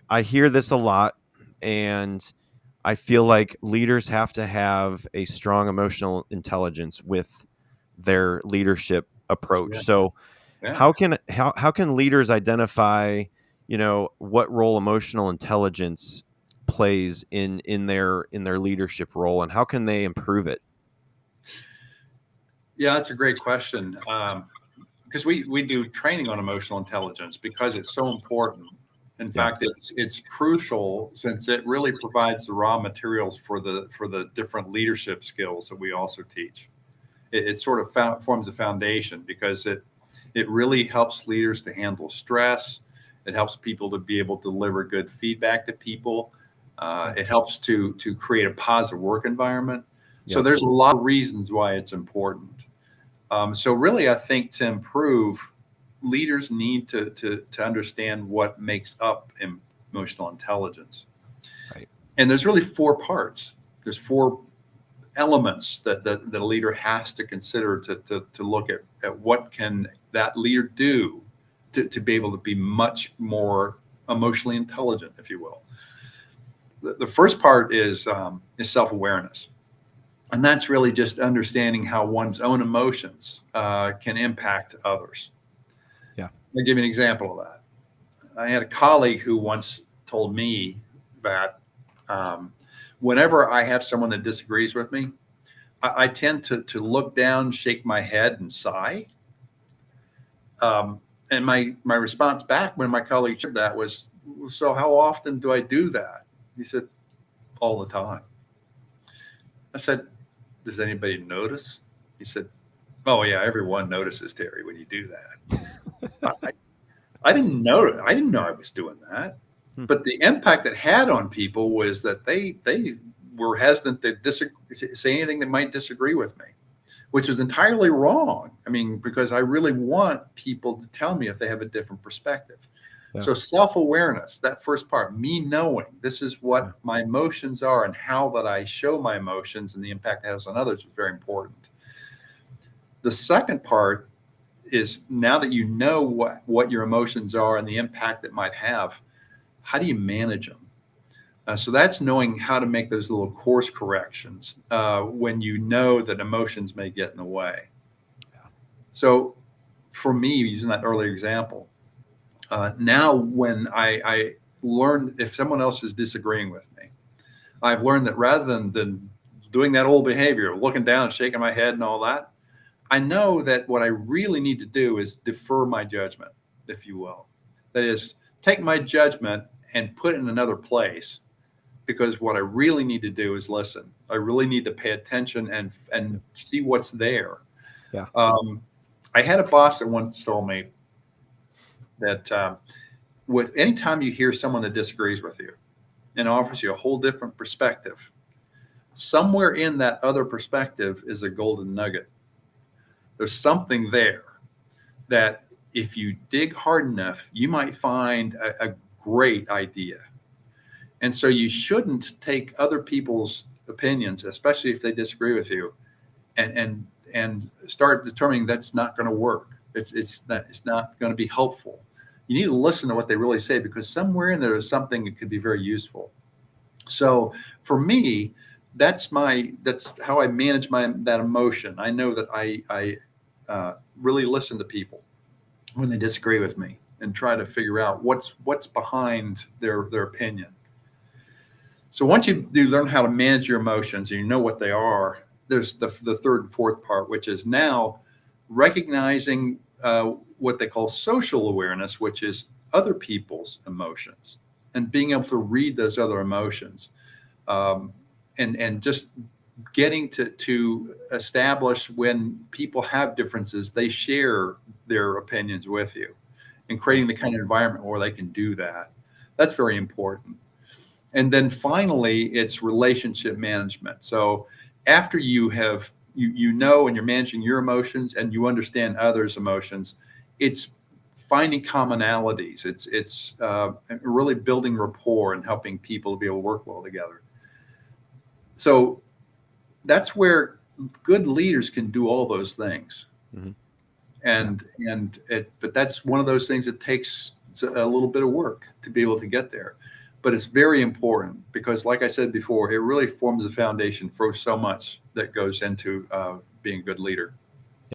I hear this a lot, and I feel like leaders have to have a strong emotional intelligence with their leadership approach. Yeah. So Yeah. how can leaders identify, what role emotional intelligence plays in their leadership role, and how can they improve it? Yeah, that's a great question. Because we do training on emotional intelligence because it's so important. In Yeah. fact, it's crucial since it really provides the raw materials for the different leadership skills that we also teach. It sort of forms a foundation because it really helps leaders to handle stress. It helps people to be able to deliver good feedback to people. It helps to create a positive work environment. So Yep. there's a lot of reasons why it's important. So really, I think to improve, leaders need to understand what makes up emotional intelligence. Right. And there's really four parts. There's four elements that a leader has to consider to look at what can that leader do to be able to be much more emotionally intelligent, if you will. The first part is self-awareness. And that's really just understanding how one's own emotions can impact others. Yeah. I'll give you an example of that. I had a colleague who once told me that whenever I have someone that disagrees with me, I tend to look down, shake my head, and sigh. And my response back when my colleague shared that was, "So how often do I do that?" He said, "All the time." I said, "Does anybody notice?" He said, "Oh yeah, everyone notices, Terry, when you do that." I, I didn't know. I didn't know I was doing that. Hmm. But the impact it had on people was that they were hesitant to say anything that might disagree with me, which is entirely wrong. I mean, because I really want people to tell me if they have a different perspective. Yeah. So self-awareness, that first part, me knowing this is Yeah. what my emotions are and how that I show my emotions and the impact it has on others is very important. The second part is now that you know what your emotions are and the impact it might have, how do you manage them? So that's knowing how to make those little course corrections when you know that emotions may get in the way. Yeah. So for me, using that earlier example, now when I learn if someone else is disagreeing with me, I've learned that rather than doing that old behavior, looking down, shaking my head and all that, I know that what I really need to do is defer my judgment, if you will. That is, take my judgment and put it in another place because what I really need to do is listen. I really need to pay attention and see what's there. Yeah. Um, I had a boss that once told me that with anytime you hear someone that disagrees with you and offers you a whole different perspective, somewhere in that other perspective is a golden nugget. There's something there that if you dig hard enough, you might find a great idea. And so you shouldn't take other people's opinions, especially if they disagree with you, and start determining that's not going to work. It's not going to be helpful. You need to listen to what they really say because somewhere in there is something that could be very useful. So for me, that's how I manage that emotion. I know that I really listen to people when they disagree with me and try to figure out what's behind their opinion. So once you do learn how to manage your emotions and you know what they are, there's the third and fourth part, which is now recognizing what they call social awareness, which is other people's emotions and being able to read those other emotions, um, and just getting to establish when people have differences, they share their opinions with you, and creating the kind of environment where they can do that. That's very important. And then finally, it's relationship management. So after you know and you're managing your emotions and you understand others' emotions, it's finding commonalities. It's really building rapport and helping people to be able to work well together. So that's where good leaders can do all those things. Hmm. Yeah. And but that's one of those things that takes It's a little bit of work to be able to get there, but it's very important because, like I said before, it really forms the foundation for so much that goes into being a good leader.